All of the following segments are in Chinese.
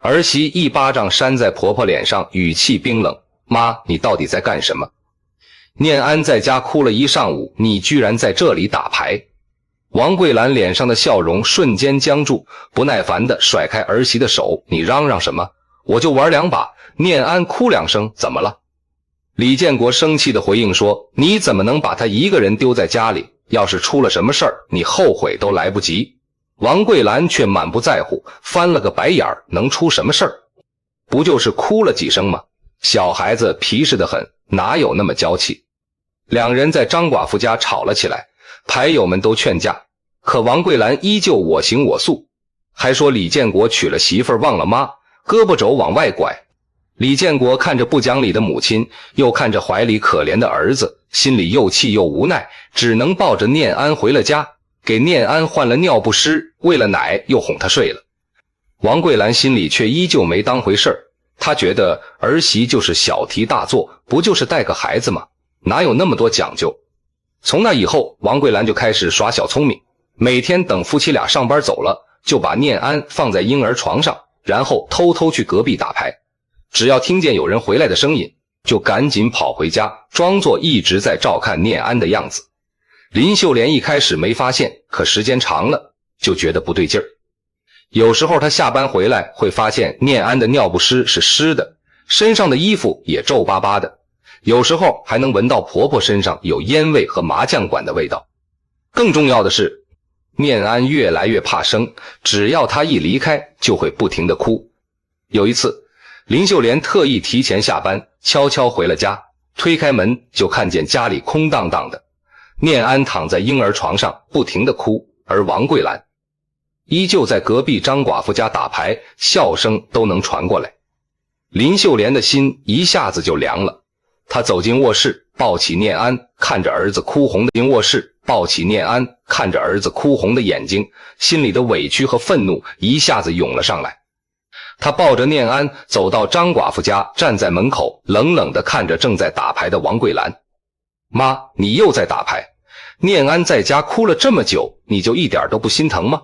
儿媳一巴掌扇在婆婆脸上，语气冰冷：妈，你到底在干什么？念安在家哭了一上午，你居然在这里打牌。王桂兰脸上的笑容瞬间僵住，不耐烦地甩开儿媳的手：你嚷嚷什么？我就玩2把。念安哭2声，怎么了？李建国生气地回应说：你怎么能把他一个人丢在家里？要是出了什么事儿，你后悔都来不及。王桂兰却满不在乎，翻了个白眼儿：能出什么事儿？不就是哭了几声吗？小孩子皮实得很，哪有那么娇气？两人在张寡妇家吵了起来，牌友们都劝架，可王桂兰依旧我行我素，还说李建国娶了媳妇儿忘了妈，胳膊肘往外拐。李建国看着不讲理的母亲，又看着怀里可怜的儿子，心里又气又无奈，只能抱着念安回了家，给念安换了尿不湿，喂了奶，又哄她睡了。王桂兰心里却依旧没当回事儿，她觉得儿媳就是小题大做，不就是带个孩子吗？哪有那么多讲究？从那以后，王桂兰就开始耍小聪明，每天等夫妻俩上班走了，就把念安放在婴儿床上，然后偷偷去隔壁打牌。只要听见有人回来的声音，就赶紧跑回家，装作一直在照看念安的样子。林秀莲一开始没发现，可时间长了就觉得不对劲儿。有时候她下班回来会发现念安的尿不湿是湿的，身上的衣服也皱巴巴的，有时候还能闻到婆婆身上有烟味和麻将馆的味道。更重要的是，念安越来越怕生，只要她一离开就会不停地哭。有一次，林秀莲特意提前下班，悄悄回了家，推开门就看见家里空荡荡的，念安躺在婴儿床上不停地哭，而王桂兰依旧在隔壁张寡妇家打牌，笑声都能传过来。林秀莲的心一下子就凉了，她走进卧室，抱起念安，看着儿子哭红的眼睛，心里的委屈和愤怒一下子涌了上来。他抱着念安走到张寡妇家，站在门口冷冷地看着正在打牌的王桂兰。妈，你又在打牌？念安在家哭了这么久，你就一点都不心疼吗？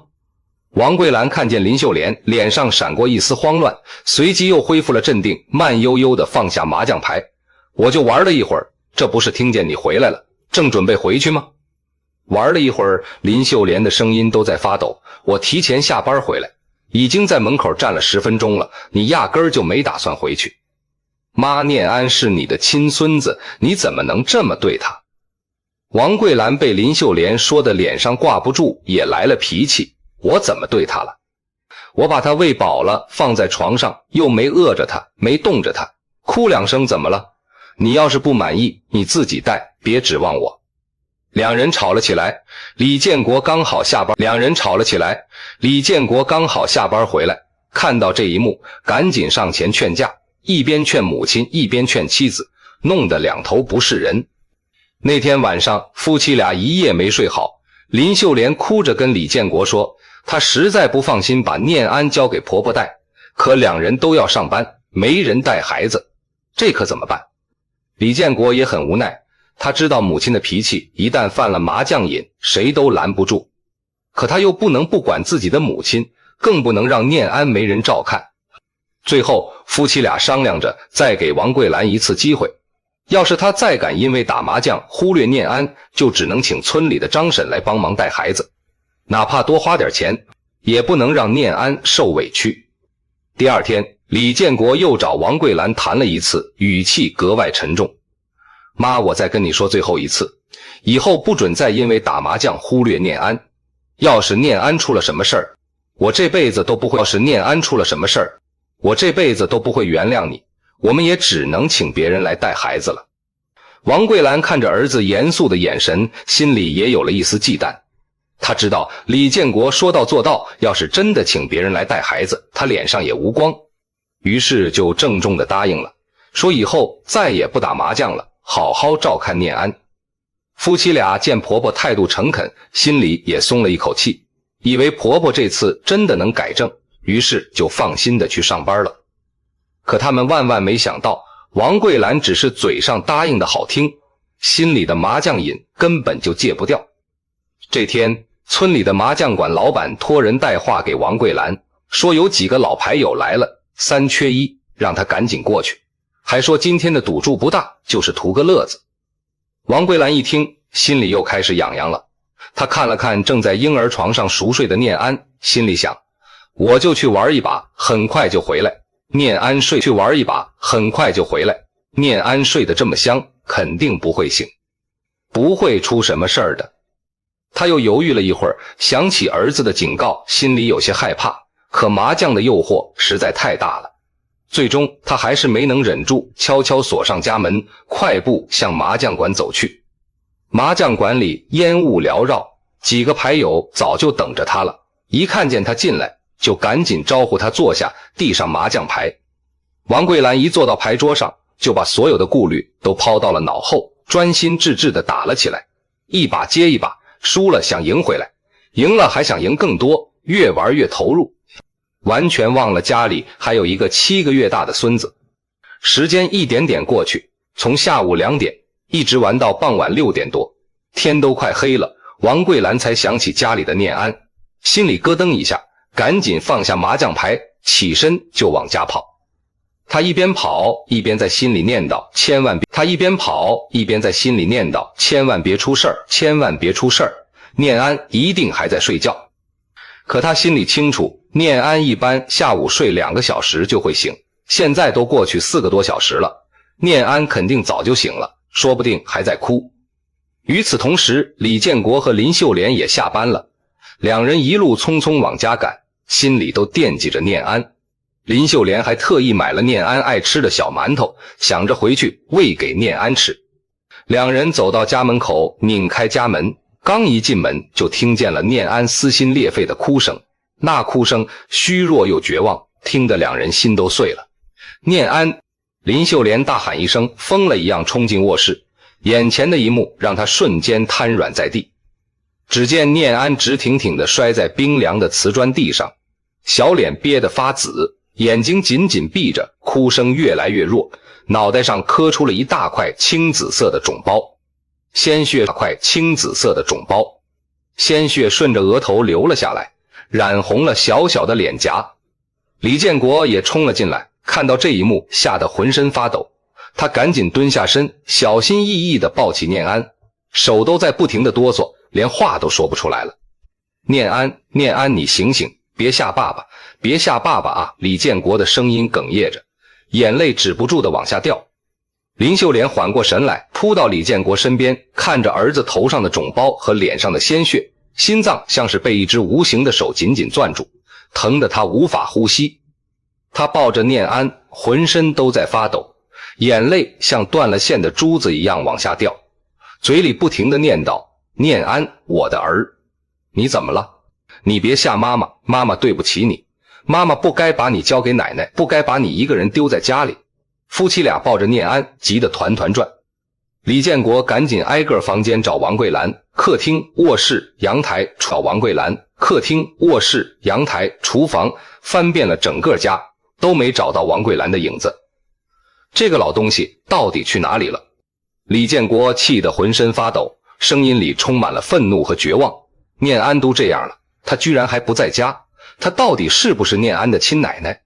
王桂兰看见林秀莲，脸上闪过一丝慌乱，随即又恢复了镇定，慢悠悠地放下麻将牌。我就玩了一会儿，这不是听见你回来了，正准备回去吗？玩了一会儿，林秀莲的声音都在发抖。我提前下班回来，已经在门口站了10分钟了，你压根儿就没打算回去。妈，念安是你的亲孙子，你怎么能这么对他？王桂兰被林秀莲说的脸上挂不住，也来了脾气。我怎么对他了？我把他喂饱了，放在床上，又没饿着他，没冻着他，哭2声怎么了？你要是不满意，你自己带，别指望我。两人吵了起来，李建国刚好下班回来，看到这一幕，赶紧上前劝架，一边劝母亲，一边劝妻子，弄得两头不是人。那天晚上，夫妻俩一夜没睡好，林秀莲哭着跟李建国说，她实在不放心把念安交给婆婆带，可两人都要上班，没人带孩子，这可怎么办？李建国也很无奈，他知道母亲的脾气，一旦犯了麻将瘾，谁都拦不住。可他又不能不管自己的母亲，更不能让念安没人照看。最后，夫妻俩商量着再给王桂兰一次机会，要是他再敢因为打麻将忽略念安，就只能请村里的张婶来帮忙带孩子，哪怕多花点钱，也不能让念安受委屈。第二天，李建国又找王桂兰谈了一次，语气格外沉重。妈，我再跟你说最后一次，以后不准再因为打麻将忽略念安。要是念安出了什么事儿，我这辈子都不会原谅你，我们也只能请别人来带孩子了。王桂兰看着儿子严肃的眼神，心里也有了一丝忌惮。他知道李建国说到做到，要是真的请别人来带孩子，他脸上也无光，于是就郑重地答应了，说以后再也不打麻将了，好好照看念安。夫妻俩见婆婆态度诚恳，心里也松了一口气，以为婆婆这次真的能改正，于是就放心地去上班了。可他们万万没想到，王桂兰只是嘴上答应的好听，心里的麻将瘾根本就戒不掉。这天，村里的麻将馆老板托人带话给王桂兰，说有几个老牌友来了， 3缺1，让他赶紧过去，还说今天的赌注不大，就是图个乐子。王桂兰一听，心里又开始痒痒了。她看了看正在婴儿床上熟睡的念安，心里想，我就去玩一把，很快就回来。念安去玩一把，很快就回来。念安睡得这么香，肯定不会醒，不会出什么事儿的。他又犹豫了一会儿，想起儿子的警告，心里有些害怕，可麻将的诱惑实在太大了。最终他还是没能忍住，悄悄锁上家门，快步向麻将馆走去。麻将馆里烟雾缭绕，几个牌友早就等着他了，一看见他进来，就赶紧招呼他坐下，递上麻将牌。王桂兰一坐到牌桌上，就把所有的顾虑都抛到了脑后，专心致志地打了起来，一把接一把，输了想赢回来，赢了还想赢更多，越玩越投入，完全忘了家里还有一个7个月大的孙子。时间一点点过去，从下午2点一直玩到傍晚6点多，天都快黑了，王桂兰才想起家里的念安，心里咯噔一下，赶紧放下麻将牌，起身就往家跑。他一边跑一边在心里念叨，千万别出事儿，千万别出事儿，念安一定还在睡觉。可他心里清楚，念安一般下午睡2个小时就会醒，现在都过去4个多小时了，念安肯定早就醒了，说不定还在哭。与此同时，李建国和林秀莲也下班了，两人一路匆匆往家赶，心里都惦记着念安。林秀莲还特意买了念安爱吃的小馒头，想着回去喂给念安吃。两人走到家门口，拧开家门，刚一进门就听见了念安撕心裂肺的哭声，那哭声虚弱又绝望，听得两人心都碎了。念安！林秀莲大喊一声，疯了一样冲进卧室，眼前的一幕让她瞬间瘫软在地。只见念安直挺挺地摔在冰凉的瓷砖地上，小脸憋得发紫，眼睛紧紧闭着，哭声越来越弱，脑袋上磕出了一大块青紫色的肿包，鲜血顺着额头流了下来，染红了小小的脸颊。李建国也冲了进来，看到这一幕，吓得浑身发抖。他赶紧蹲下身，小心翼翼地抱起念安，手都在不停地哆嗦，连话都说不出来了。念安，念安，你醒醒，别吓爸爸，别吓爸爸啊！李建国的声音哽咽着，眼泪止不住地往下掉。林秀莲缓过神来，扑到李建国身边，看着儿子头上的肿包和脸上的鲜血，心脏像是被一只无形的手紧紧攥住，疼得他无法呼吸。他抱着念安，浑身都在发抖，眼泪像断了线的珠子一样往下掉，嘴里不停地念叨：念安，我的儿，你怎么了？你别吓妈妈，妈妈对不起你，妈妈不该把你交给奶奶，不该把你一个人丢在家里。夫妻俩抱着念安，急得团团转。李建国赶紧挨个房间找王桂兰，客厅、卧室、阳台，找王桂兰，客厅、卧室、阳台、厨房，翻遍了整个家，都没找到王桂兰的影子。这个老东西到底去哪里了？李建国气得浑身发抖，声音里充满了愤怒和绝望。念安都这样了，他居然还不在家，他到底是不是念安的亲奶奶？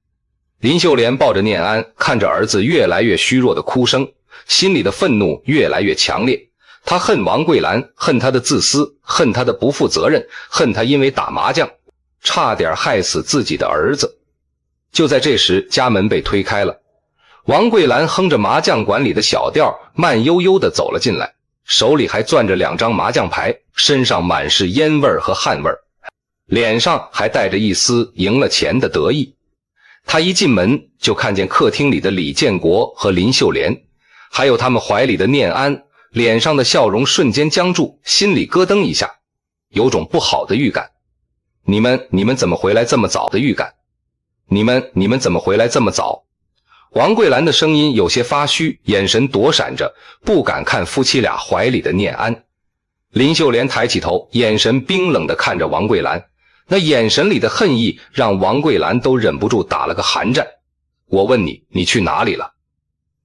林秀莲抱着念安，看着儿子越来越虚弱的哭声，心里的愤怒越来越强烈。他恨王桂兰，恨他的自私，恨他的不负责任，恨他因为打麻将差点害死自己的儿子。就在这时，家门被推开了，王桂兰哼着麻将馆里的小调，慢悠悠地走了进来，手里还攥着2张麻将牌，身上满是烟味和汗味，脸上还带着一丝赢了钱的得意。他一进门就看见客厅里的李建国和林秀莲，还有他们怀里的念安，脸上的笑容瞬间僵住，心里咯噔一下，有种不好的预感。你们怎么回来这么早的预感？你们怎么回来这么早？王桂兰的声音有些发虚，眼神躲闪着，不敢看夫妻俩怀里的念安。林秀莲抬起头，眼神冰冷地看着王桂兰，那眼神里的恨意让王桂兰都忍不住打了个寒战。我问你，你去哪里了？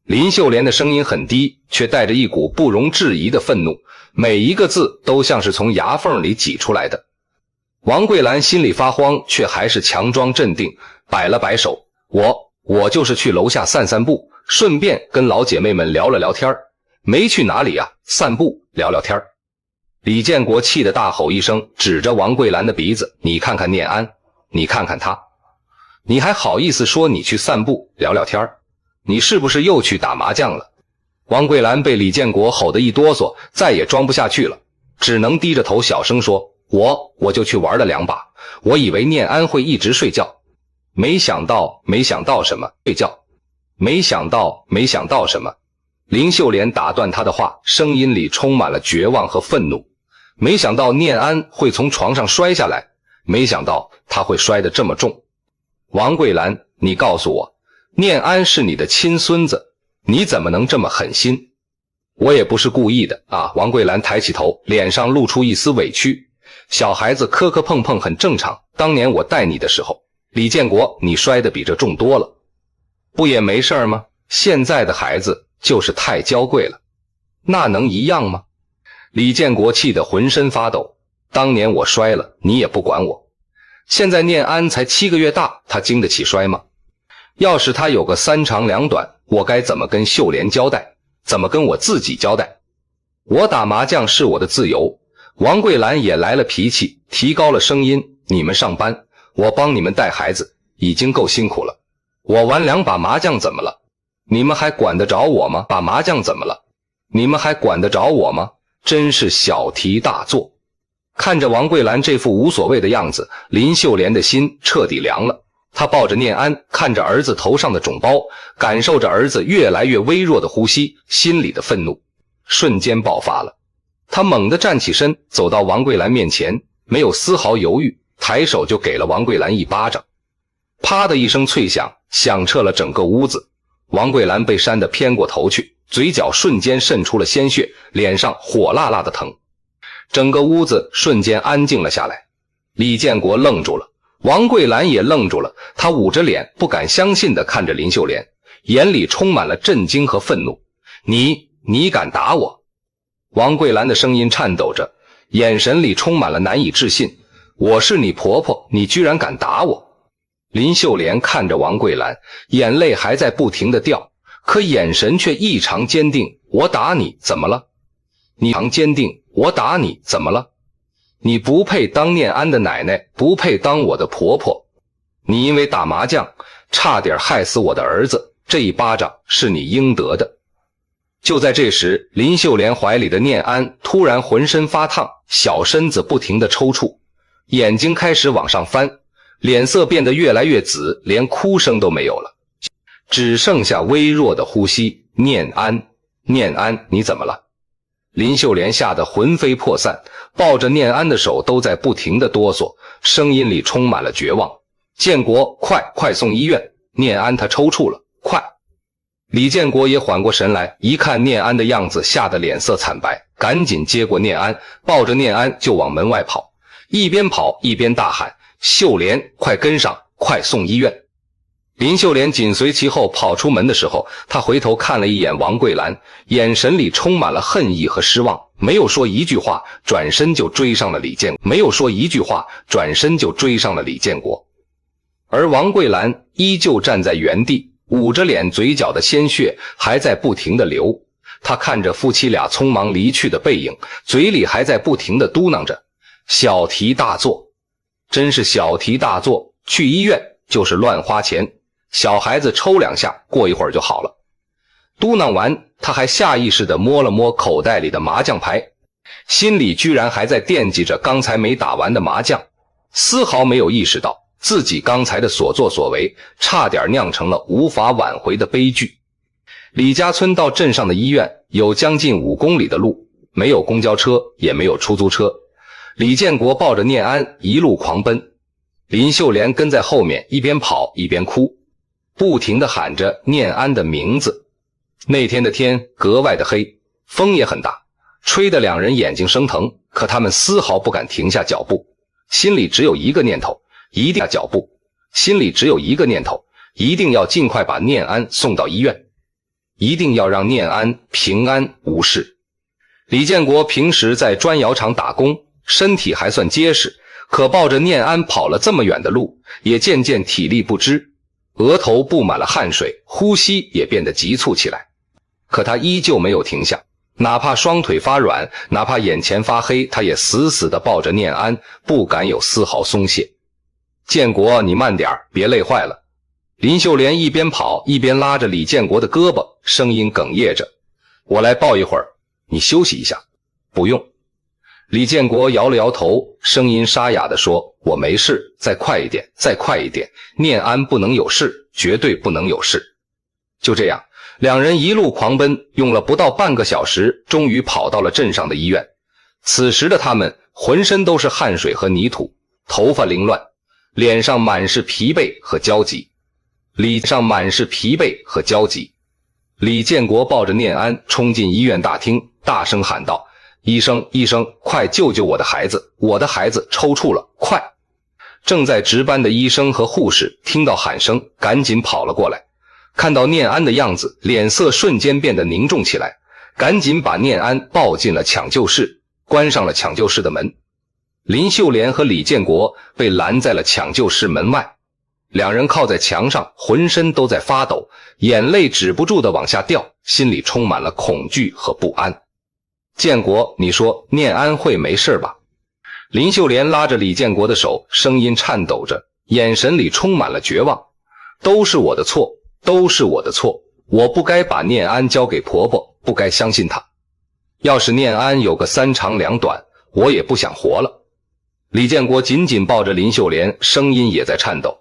林秀莲的声音很低，却带着一股不容置疑的愤怒，每一个字都像是从牙缝里挤出来的。王桂兰心里发慌，却还是强装镇定，摆了摆手，我就是去楼下散散步，顺便跟老姐妹们聊了聊天，没去哪里啊，散步聊聊天。李建国气得大吼一声，指着王桂兰的鼻子，你看看念安，你看看他，你还好意思说你去散步聊聊天？你是不是又去打麻将了？王桂兰被李建国吼得一哆嗦，再也装不下去了，只能低着头小声说，我就去玩了2把，我以为念安会一直睡觉，没想到什么睡觉，没想到什么。林秀莲打断他的话，声音里充满了绝望和愤怒。没想到念安会从床上摔下来，没想到他会摔得这么重。王桂兰，你告诉我，念安是你的亲孙子，你怎么能这么狠心？我也不是故意的啊！王桂兰抬起头，脸上露出一丝委屈。小孩子磕磕碰碰很正常，当年我带你的时候，李建国你摔得比这重多了，不也没事吗？现在的孩子就是太娇贵了，那能一样吗？李建国气得浑身发抖，当年我摔了，你也不管我。现在念安才7个月大，他经得起摔吗？要是他有个3长2短，我该怎么跟秀莲交代？怎么跟我自己交代？我打麻将是我的自由。王桂兰也来了脾气，提高了声音，你们上班，我帮你们带孩子，已经够辛苦了。我玩2把麻将怎么了？你们还管得着我吗？把麻将怎么了？你们还管得着我吗？真是小题大做。看着王桂兰这副无所谓的样子，林秀莲的心彻底凉了。她抱着念安，看着儿子头上的肿包，感受着儿子越来越微弱的呼吸，心里的愤怒瞬间爆发了。她猛地站起身，走到王桂兰面前，没有丝毫犹豫，抬手就给了王桂兰一巴掌。啪的一声脆响，响彻了整个屋子。王桂兰被扇得偏过头去，嘴角瞬间渗出了鲜血，脸上火辣辣的疼。整个屋子瞬间安静了下来。李建国愣住了，王桂兰也愣住了，她捂着脸不敢相信地看着林秀莲，眼里充满了震惊和愤怒。你敢打我？王桂兰的声音颤抖着，眼神里充满了难以置信。我是你婆婆，你居然敢打我？林秀莲看着王桂兰，眼泪还在不停地掉，可眼神却异常坚定。我打你怎么了？你常坚定，我打你怎么了？你不配当念安的奶奶，不配当我的婆婆。你因为打麻将差点害死我的儿子，这一巴掌是你应得的。就在这时，林秀莲怀里的念安突然浑身发烫，小身子不停地抽搐，眼睛开始往上翻，脸色变得越来越紫，连哭声都没有了，只剩下微弱的呼吸。念安，念安，你怎么了？林秀莲吓得魂飞魄散，抱着念安的手都在不停地哆嗦，声音里充满了绝望。建国，快送医院，念安她抽搐了，快！李建国也缓过神来，一看念安的样子，吓得脸色惨白，赶紧接过念安，抱着念安就往门外跑，一边跑一边大喊，秀莲，快跟上，快送医院！林秀莲紧随其后跑出门的时候，她回头看了一眼王桂兰，眼神里充满了恨意和失望，没有说一句话，转身就追上了李建国。而王桂兰依旧站在原地，捂着脸，嘴角的鲜血还在不停地流。她看着夫妻俩匆忙离去的背影，嘴里还在不停地嘟囔着，小题大做，真是小题大做，去医院就是乱花钱，小孩子抽2下，过一会儿就好了。嘟囔完，他还下意识地摸了摸口袋里的麻将牌，心里居然还在惦记着刚才没打完的麻将，丝毫没有意识到自己刚才的所作所为差点酿成了无法挽回的悲剧。李家村到镇上的医院有将近5公里的路，没有公交车，也没有出租车。李建国抱着念安一路狂奔，林秀莲跟在后面，一边跑一边哭，不停地喊着念安的名字。那天的天格外的黑，风也很大，吹得2人眼睛生疼，可他们丝毫不敢停下脚步，心里只有一个念头，一定要尽快把念安送到医院，一定要让念安平安无事。李建国平时在砖窑厂打工，身体还算结实，可抱着念安跑了这么远的路，也渐渐体力不支。额头布满了汗水，呼吸也变得急促起来。可他依旧没有停下，哪怕双腿发软，哪怕眼前发黑，他也死死地抱着念安，不敢有丝毫松懈。建国，你慢点，别累坏了。林秀莲一边跑一边拉着李建国的胳膊，声音哽咽着：我来抱一会儿，你休息一下。不用。李建国摇了摇头，声音沙哑地说：我没事，再快一点，再快一点，念安不能有事，绝对不能有事。就这样，两人一路狂奔，用了不到半个小时，终于跑到了镇上的医院。此时的他们浑身都是汗水和泥土，头发凌乱，脸上满是疲惫和焦急。李建国抱着念安冲进医院大厅，大声喊道：医生，医生，快救救我的孩子，我的孩子抽搐了，快！正在值班的医生和护士听到喊声，赶紧跑了过来，看到念安的样子，脸色瞬间变得凝重起来，赶紧把念安抱进了抢救室，关上了抢救室的门。林秀莲和李建国被拦在了抢救室门外，两人靠在墙上，浑身都在发抖，眼泪止不住地往下掉，心里充满了恐惧和不安。建国，你说念安会没事吧？林秀莲拉着李建国的手，声音颤抖着，眼神里充满了绝望。都是我的错，都是我的错，我不该把念安交给婆婆，不该相信她。要是念安有个三长两短，我也不想活了。李建国紧紧抱着林秀莲，声音也在颤抖，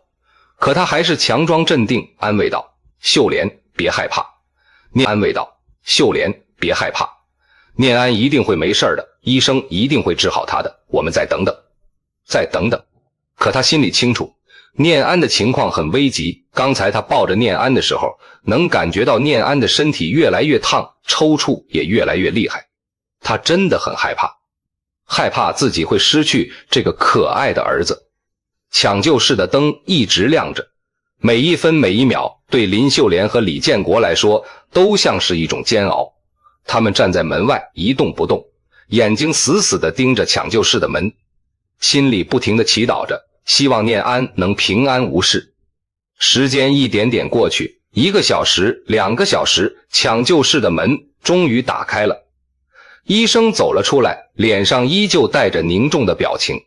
可他还是强装镇定，安慰道：秀莲，别害怕。安慰道：秀莲，别害怕，念安一定会没事的，医生一定会治好他的，我们再等等，再等等。可他心里清楚，念安的情况很危急，刚才他抱着念安的时候，能感觉到念安的身体越来越烫，抽搐也越来越厉害。他真的很害怕，害怕自己会失去这个可爱的儿子。抢救室的灯一直亮着，每一分每一秒对林秀莲和李建国来说都像是一种煎熬。他们站在门外一动不动，眼睛死死地盯着抢救室的门，心里不停地祈祷着，希望念安能平安无事。时间一点点过去，1个小时2个小时，抢救室的门终于打开了。医生走了出来，脸上依旧带着凝重的表情。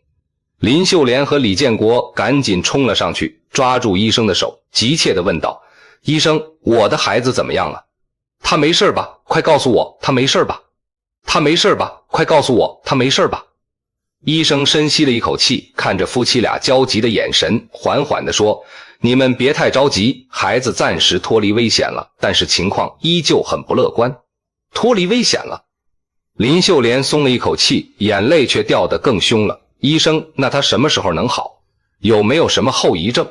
林秀莲和李建国赶紧冲了上去，抓住医生的手，急切地问道：医生，我的孩子怎么样了？他没事吧？快告诉我，他没事吧？他没事吧？快告诉我，他没事吧？医生深吸了一口气，看着夫妻俩焦急的眼神，缓缓地说：你们别太着急，孩子暂时脱离危险了，但是情况依旧很不乐观。脱离危险了？林秀莲松了一口气，眼泪却掉得更凶了。医生，那他什么时候能好？有没有什么后遗症？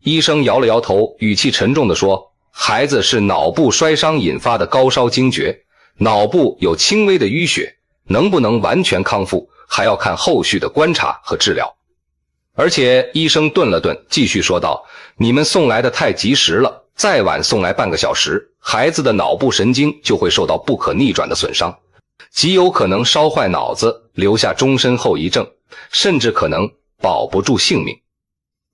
医生摇了摇头，语气沉重地说：孩子是脑部摔伤引发的高烧惊厥，脑部有轻微的淤血，能不能完全康复，还要看后续的观察和治疗。而且医生顿了顿，继续说道：你们送来的太及时了，再晚送来半个小时，孩子的脑部神经就会受到不可逆转的损伤，极有可能烧坏脑子，留下终身后遗症，甚至可能保不住性命。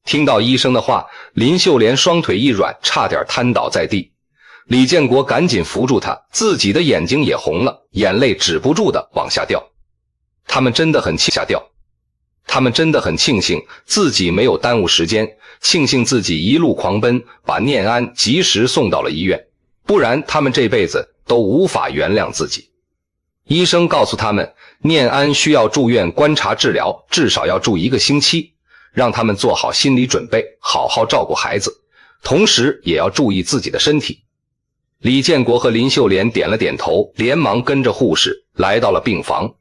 听到医生的话，林秀莲双腿一软，差点瘫倒在地。李建国赶紧扶住她，自己的眼睛也红了，眼泪止不住的往下掉。他们真的很庆幸自己没有耽误时间，庆幸自己一路狂奔，把念安及时送到了医院，不然他们这辈子都无法原谅自己。医生告诉他们，念安需要住院观察治疗，至少要住1个星期，让他们做好心理准备，好好照顾孩子，同时也要注意自己的身体。李建国和林秀莲点了点头，连忙跟着护士来到了病房，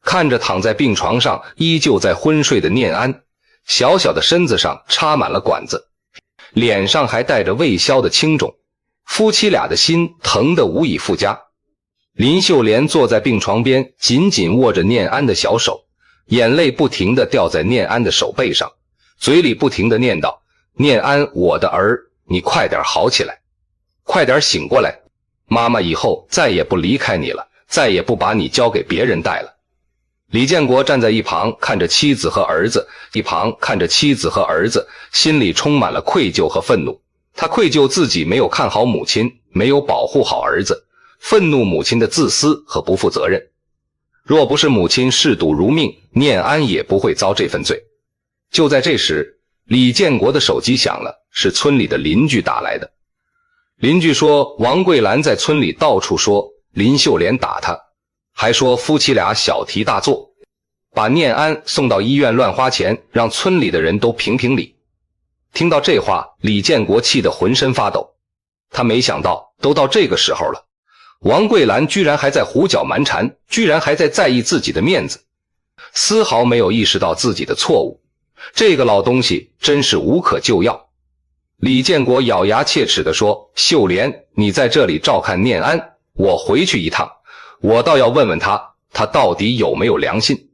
看着躺在病床上依旧在昏睡的念安，小小的身子上插满了管子，脸上还带着未消的青肿，夫妻俩的心疼得无以复加。林秀莲坐在病床边，紧紧握着念安的小手，眼泪不停地掉在念安的手背上，嘴里不停地念叨：念安，我的儿，你快点好起来，快点醒过来，妈妈以后再也不离开你了，再也不把你交给别人带了。李建国站在一旁看着妻子和儿子，心里充满了愧疚和愤怒，他愧疚自己没有看好母亲，没有保护好儿子，愤怒母亲的自私和不负责任。若不是母亲嗜赌如命，念安也不会遭这份罪。就在这时，李建国的手机响了，是村里的邻居打来的。邻居说，王桂兰在村里到处说林秀莲打他，还说夫妻俩小题大做，把念安送到医院乱花钱，让村里的人都评评理。听到这话，李建国气得浑身发抖。他没想到都到这个时候了，王桂兰居然还在胡搅蛮缠，居然还在意自己的面子，丝毫没有意识到自己的错误。这个老东西真是无可救药。李建国咬牙切齿地说，秀莲，你在这里照看念安，我回去一趟，我倒要问问他到底有没有良心。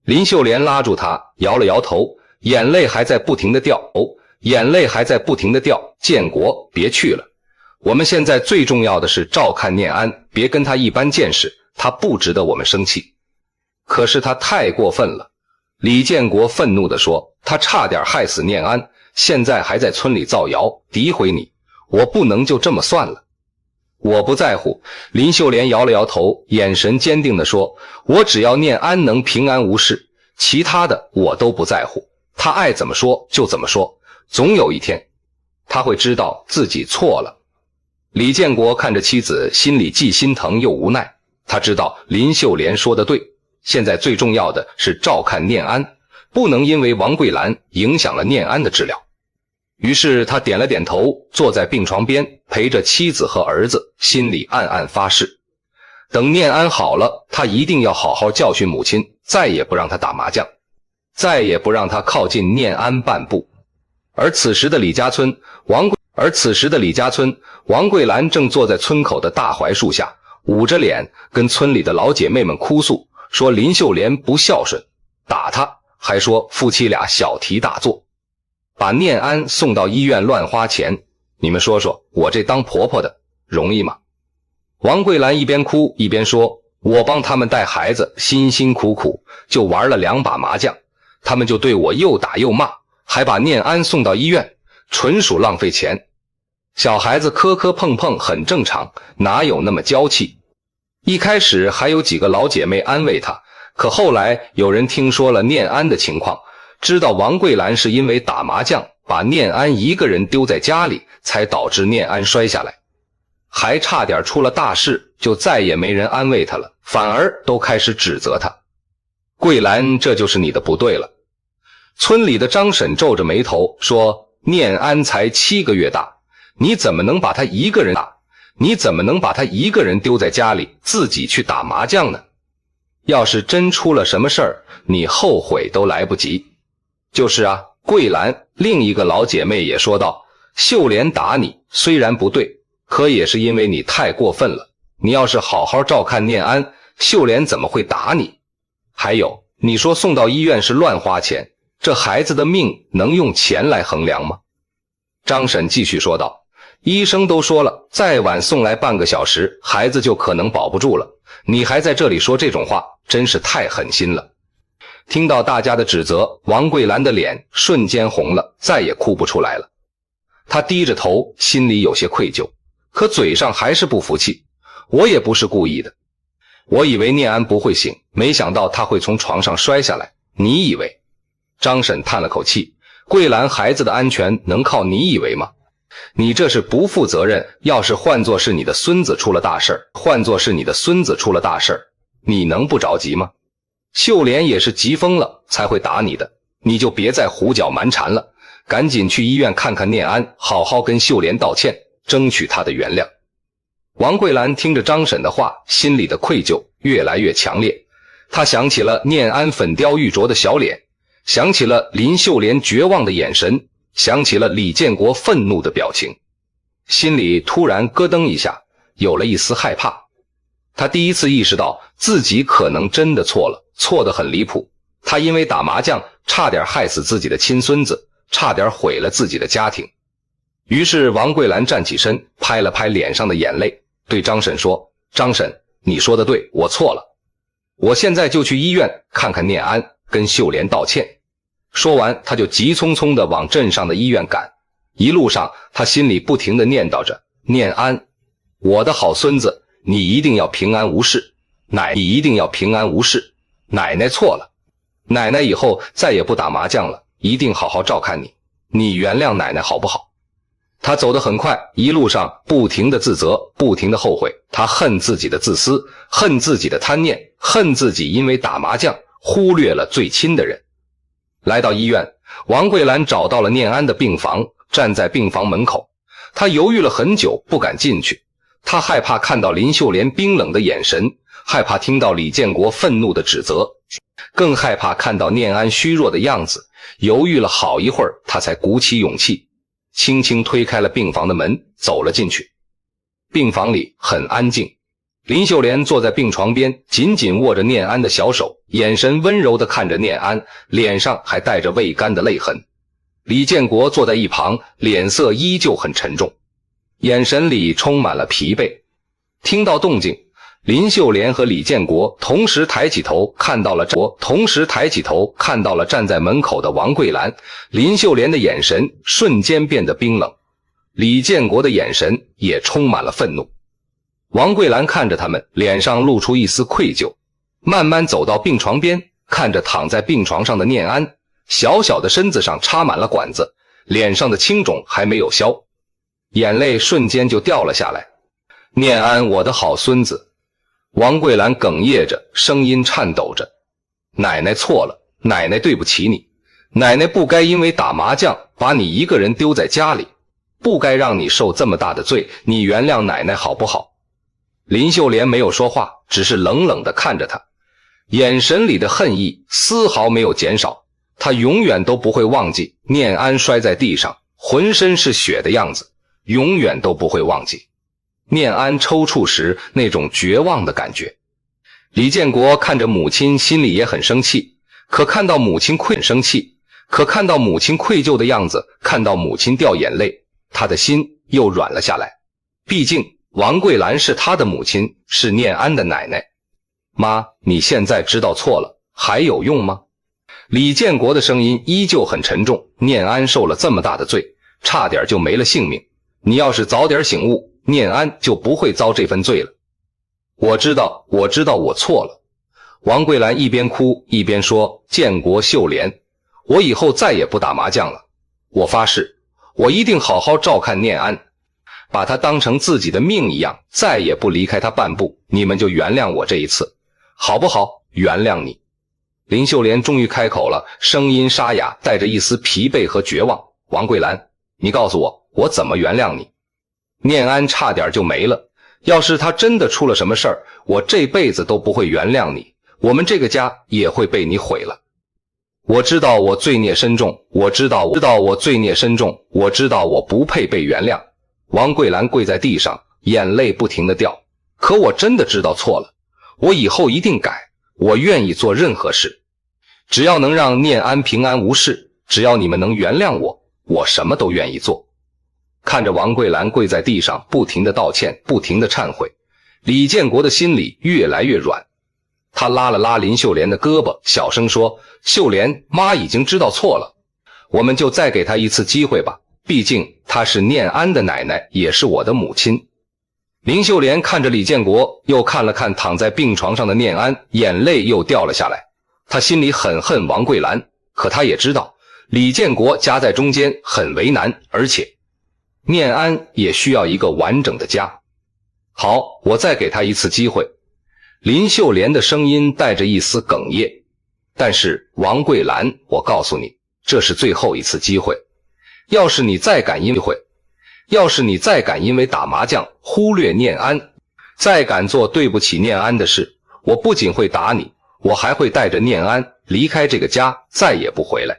林秀莲拉住他，摇了摇头，眼泪还在不停地掉，建国，别去了，我们现在最重要的是照看念安，别跟他一般见识，他不值得我们生气。可是他太过分了。李建国愤怒地说，他差点害死念安，现在还在村里造谣诋毁你，我不能就这么算了。我不在乎。林秀莲摇了摇头，眼神坚定地说，我只要念安能平安无事，其他的我都不在乎，他爱怎么说就怎么说，总有一天他会知道自己错了。李建国看着妻子，心里既心疼又无奈。他知道林秀莲说的对，现在最重要的是照看念安，不能因为王桂兰影响了念安的治疗。于是他点了点头，坐在病床边，陪着妻子和儿子，心里暗暗发誓，等念安好了，他一定要好好教训母亲，再也不让他打麻将，再也不让他靠近念安半步。而此时的李家村，王桂兰正坐在村口的大槐树下，捂着脸跟村里的老姐妹们哭诉，说林秀莲不孝顺，打她，还说夫妻俩小题大做，把念安送到医院乱花钱。你们说说，我这当婆婆的容易吗？王桂兰一边哭一边说，我帮他们带孩子，辛辛苦苦就玩了2把麻将，他们就对我又打又骂，还把念安送到医院，纯属浪费钱。小孩子磕磕碰碰很正常，哪有那么娇气。一开始还有几个老姐妹安慰她，可后来有人听说了念安的情况，知道王桂兰是因为打麻将把念安一个人丢在家里，才导致念安摔下来，还差点出了大事，就再也没人安慰她了，反而都开始指责她。桂兰，这就是你的不对了。村里的张婶皱着眉头说，念安才7个月大，你怎么能把他一个人打？你怎么能把他一个人丢在家里，自己去打麻将呢？要是真出了什么事儿，你后悔都来不及。就是啊，桂兰，另一个老姐妹也说道，秀莲打你虽然不对，可也是因为你太过分了，你要是好好照看念安，秀莲怎么会打你？还有，你说送到医院是乱花钱，这孩子的命能用钱来衡量吗？张婶继续说道，医生都说了，再晚送来半个小时，孩子就可能保不住了，你还在这里说这种话，真是太狠心了。听到大家的指责，王桂兰的脸瞬间红了，再也哭不出来了。她低着头，心里有些愧疚，可嘴上还是不服气，我也不是故意的，我以为念安不会醒，没想到他会从床上摔下来，你以为？张婶叹了口气，桂兰孩子的安全能靠你以为吗？你这是不负责任，要是换作是你的孙子出了大事儿，你能不着急吗？秀莲也是急疯了才会打你的，你就别再胡搅蛮缠了，赶紧去医院看看念安，好好跟秀莲道歉，争取她的原谅。王桂兰听着张婶的话，心里的愧疚越来越强烈，她想起了念安粉雕玉琢的小脸，想起了林秀莲绝望的眼神，想起了李建国愤怒的表情，心里突然咯噔一下，有了一丝害怕。他第一次意识到自己可能真的错了，错得很离谱。他因为打麻将差点害死自己的亲孙子，差点毁了自己的家庭。于是王桂兰站起身，拍了拍脸上的眼泪，对张婶说，张婶，你说的对，我错了，我现在就去医院看看念安，跟秀莲道歉。说完他就急匆匆地往镇上的医院赶。一路上他心里不停地念叨着：念安，我的好孙子，你一定要平安无事，你一定要平安无事，奶奶错了，奶奶以后再也不打麻将了，一定好好照看你，你原谅奶奶好不好？他走得很快，一路上不停地自责，不停地后悔，他恨自己的自私，恨自己的贪念，恨自己因为打麻将忽略了最亲的人。来到医院，王桂兰找到了念安的病房，站在病房门口，他犹豫了很久，不敢进去。他害怕看到林秀莲冰冷的眼神，害怕听到李建国愤怒的指责，更害怕看到念安虚弱的样子。犹豫了好一会儿，他才鼓起勇气，轻轻推开了病房的门，走了进去。病房里很安静，林秀莲坐在病床边，紧紧握着念安的小手，眼神温柔地看着念安，脸上还带着未干的泪痕。李建国坐在一旁，脸色依旧很沉重，眼神里充满了疲惫。听到动静，林秀莲和李建国同时抬起头看到了站在门口的王桂兰。林秀莲的眼神瞬间变得冰冷，李建国的眼神也充满了愤怒。王桂兰看着他们，脸上露出一丝愧疚，慢慢走到病床边，看着躺在病床上的念安，小小的身子上插满了管子，脸上的青肿还没有消，眼泪瞬间就掉了下来。念安，我的好孙子。王桂兰哽咽着，声音颤抖着，奶奶错了，奶奶对不起你，奶奶不该因为打麻将把你一个人丢在家里，不该让你受这么大的罪，你原谅奶奶好不好？林秀莲没有说话，只是冷冷地看着他，眼神里的恨意丝毫没有减少。他永远都不会忘记念安摔在地上浑身是血的样子，永远都不会忘记念安抽搐时那种绝望的感觉。李建国看着母亲，心里也很生气，可看到母亲愧疚的样子，看到母亲掉眼泪，他的心又软了下来。毕竟王桂兰是他的母亲，是念安的奶奶。妈，你现在知道错了，还有用吗？李建国的声音依旧很沉重，念安受了这么大的罪，差点就没了性命，你要是早点醒悟，念安就不会遭这份罪了。我知道我错了。王桂兰一边哭一边说，建国秀莲，我以后再也不打麻将了，我发誓，我一定好好照看念安，把他当成自己的命一样，再也不离开他半步，你们就原谅我这一次，好不好？原谅你。林秀莲终于开口了，声音沙哑，带着一丝疲惫和绝望。王桂兰，你告诉我，我怎么原谅你？念安差点就没了，要是他真的出了什么事儿，我这辈子都不会原谅你，我们这个家也会被你毁了。我知道我罪孽深重，我知道我罪孽深重，我知道我不配被原谅。王桂兰跪在地上，眼泪不停地掉。可我真的知道错了，我以后一定改，我愿意做任何事，只要能让念安平安无事，只要你们能原谅我，我什么都愿意做。看着王桂兰跪在地上，不停地道歉，不停地忏悔，李建国的心里越来越软。他拉了拉林秀莲的胳膊，小声说，秀莲，妈已经知道错了，我们就再给她一次机会吧，毕竟她是念安的奶奶，也是我的母亲。林秀莲看着李建国，又看了看躺在病床上的念安，眼泪又掉了下来。他心里很恨王桂兰，可他也知道李建国夹在中间很为难，而且念安也需要一个完整的家。好，我再给他一次机会。林秀莲的声音带着一丝哽咽，但是王桂兰，我告诉你，这是最后一次机会，要是你再敢因为打麻将忽略念安，再敢做对不起念安的事，我不仅会打你，我还会带着念安离开这个家，再也不回来。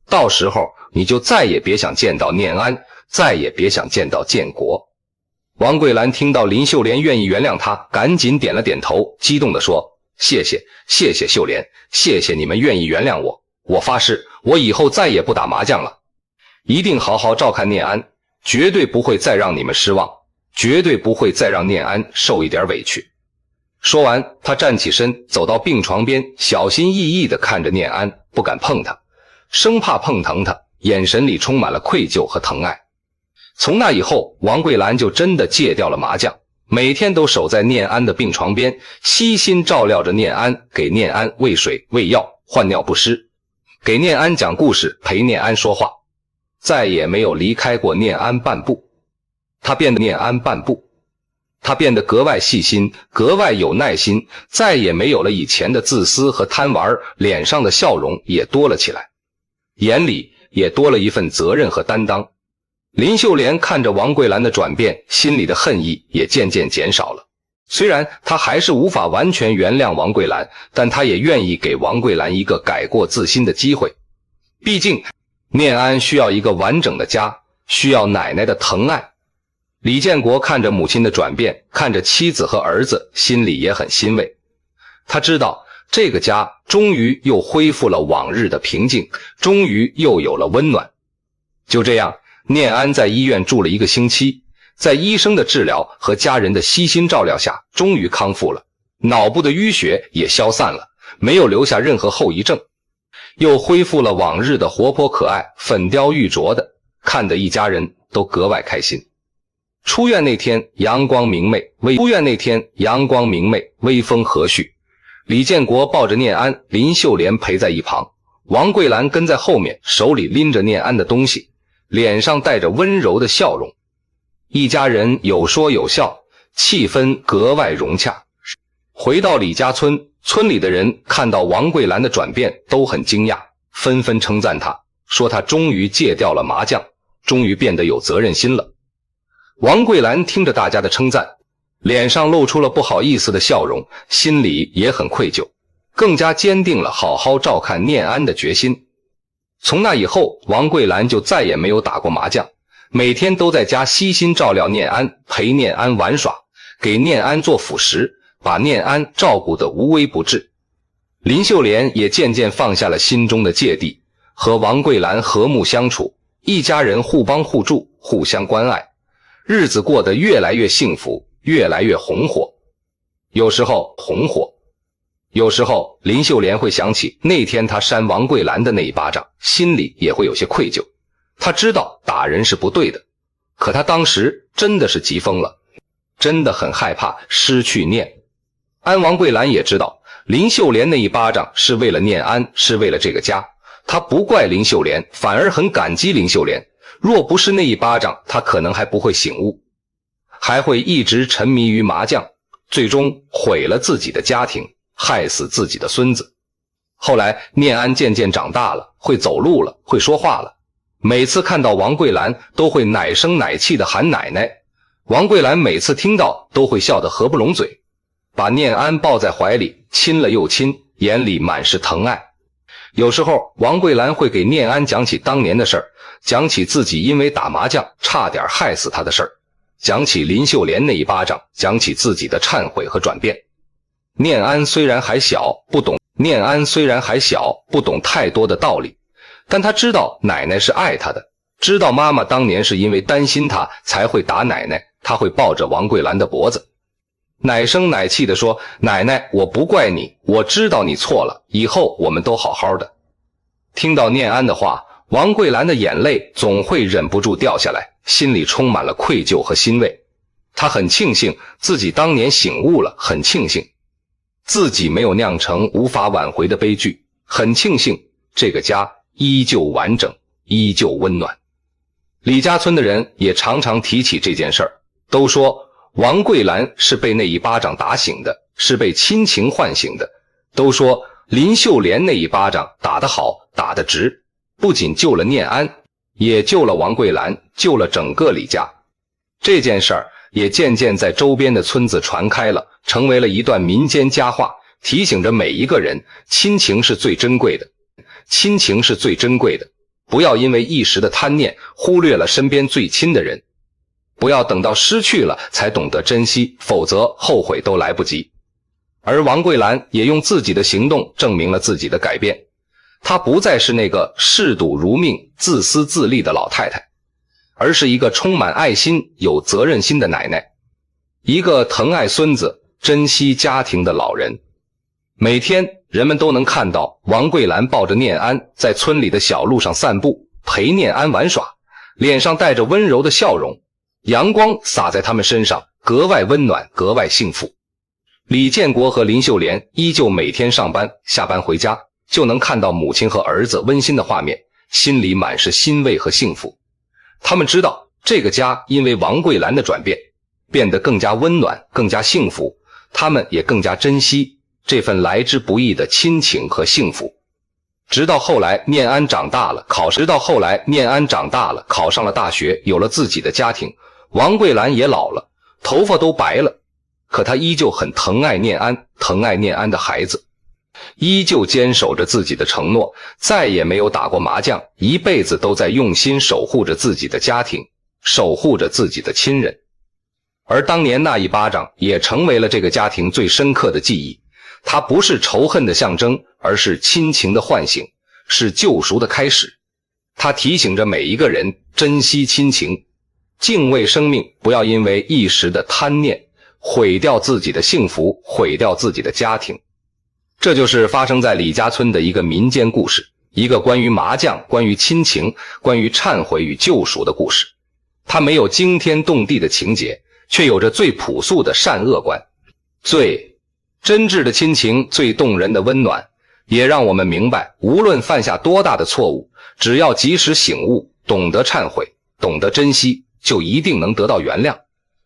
到时候你就再也别想见到念安，再也别想见到建国。王桂兰听到林秀莲愿意原谅她，赶紧点了点头，激动地说，谢谢秀莲，谢谢你们愿意原谅我，我发誓，我以后再也不打麻将了，一定好好照看念安，绝对不会再让你们失望，绝对不会再让念安受一点委屈。说完，他站起身，走到病床边，小心翼翼地看着念安，不敢碰他，生怕碰疼他，眼神里充满了愧疚和疼爱。从那以后，王桂兰就真的戒掉了麻将，每天都守在念安的病床边，悉心照料着念安，给念安喂水、喂药、换尿不湿，给念安讲故事，陪念安说话，再也没有离开过念安半步。他变得格外细心，格外有耐心，再也没有了以前的自私和贪玩，脸上的笑容也多了起来，眼里也多了一份责任和担当。林秀莲看着王桂兰的转变，心里的恨意也渐渐减少了。虽然她还是无法完全原谅王桂兰，但她也愿意给王桂兰一个改过自新的机会。毕竟念安需要一个完整的家，需要奶奶的疼爱。李建国看着母亲的转变，看着妻子和儿子，心里也很欣慰。他知道这个家终于又恢复了往日的平静，终于又有了温暖。就这样，念安在医院住了1个星期，在医生的治疗和家人的悉心照料下，终于康复了，脑部的淤血也消散了，没有留下任何后遗症，又恢复了往日的活泼可爱，粉雕玉琢的，看得一家人都格外开心。出院那天阳光明媚，微风和煦。李建国抱着念安，林秀莲陪在一旁，王桂兰跟在后面，手里拎着念安的东西，脸上带着温柔的笑容。一家人有说有笑，气氛格外融洽。回到李家村，村里的人看到王桂兰的转变都很惊讶，纷纷称赞她，说她终于戒掉了麻将，终于变得有责任心了。王桂兰听着大家的称赞，脸上露出了不好意思的笑容，心里也很愧疚，更加坚定了好好照看念安的决心。从那以后，王桂兰就再也没有打过麻将，每天都在家悉心照料念安，陪念安玩耍，给念安做辅食，把念安照顾得无微不至。林秀莲也渐渐放下了心中的芥蒂，和王桂兰和睦相处，一家人互帮互助，互相关爱，日子过得越来越幸福，越来越红火。有时候林秀莲会想起那天她扇王桂兰的那一巴掌，心里也会有些愧疚。她知道打人是不对的，可她当时真的是急疯了，真的很害怕失去念安。王桂兰也知道林秀莲那一巴掌是为了念安，是为了这个家，她不怪林秀莲，反而很感激林秀莲。若不是那一巴掌，他可能还不会醒悟，还会一直沉迷于麻将，最终毁了自己的家庭，害死自己的孙子。后来念安渐渐长大了，会走路了，会说话了，每次看到王桂兰都会奶声奶气地喊奶奶。王桂兰每次听到都会笑得合不拢嘴，把念安抱在怀里，亲了又亲，眼里满是疼爱。有时候王桂兰会给念安讲起当年的事儿，讲起自己因为打麻将差点害死他的事儿，讲起林秀莲那一巴掌，讲起自己的忏悔和转变。念安虽然还小，不懂太多的道理，但他知道奶奶是爱他的，知道妈妈当年是因为担心他才会打奶奶，他会抱着王桂兰的脖子，奶声奶气地说，奶奶，我不怪你，我知道你错了，以后我们都好好的。听到念安的话，王桂兰的眼泪总会忍不住掉下来，心里充满了愧疚和欣慰。她很庆幸自己当年醒悟了，很庆幸自己没有酿成无法挽回的悲剧，很庆幸这个家依旧完整，依旧温暖。李家村的人也常常提起这件事儿，都说王桂兰是被那一巴掌打醒的，是被亲情唤醒的，都说林秀莲那一巴掌打得好，打得直，不仅救了念安，也救了王桂兰，救了整个李家。这件事儿也渐渐在周边的村子传开了，成为了一段民间佳话，提醒着每一个人，亲情是最珍贵的，亲情是最珍贵的，不要因为一时的贪念忽略了身边最亲的人，不要等到失去了才懂得珍惜，否则后悔都来不及。而王桂兰也用自己的行动证明了自己的改变，她不再是那个嗜赌如命、自私自利的老太太，而是一个充满爱心、有责任心的奶奶，一个疼爱孙子、珍惜家庭的老人。每天人们都能看到王桂兰抱着念安在村里的小路上散步，陪念安玩耍，脸上带着温柔的笑容，阳光洒在他们身上，格外温暖，格外幸福。李建国和林秀莲依旧每天上班，下班回家就能看到母亲和儿子温馨的画面，心里满是欣慰和幸福。他们知道这个家因为王桂兰的转变，变得更加温暖，更加幸福，他们也更加珍惜这份来之不易的亲情和幸福。直到后来念安长大了，考上了大学，有了自己的家庭，王桂兰也老了，头发都白了，可她依旧很疼爱念安，疼爱念安的孩子，依旧坚守着自己的承诺，再也没有打过麻将，一辈子都在用心守护着自己的家庭，守护着自己的亲人。而当年那一巴掌也成为了这个家庭最深刻的记忆，它不是仇恨的象征，而是亲情的唤醒，是救赎的开始。它提醒着每一个人珍惜亲情，敬畏生命，不要因为一时的贪念毁掉自己的幸福，毁掉自己的家庭。这就是发生在李家村的一个民间故事，一个关于麻将，关于亲情，关于忏悔与救赎的故事。它没有惊天动地的情节，却有着最朴素的善恶观，最真挚的亲情，最动人的温暖，也让我们明白，无论犯下多大的错误，只要及时醒悟，懂得忏悔，懂得珍惜，就一定能得到原谅，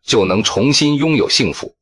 就能重新拥有幸福。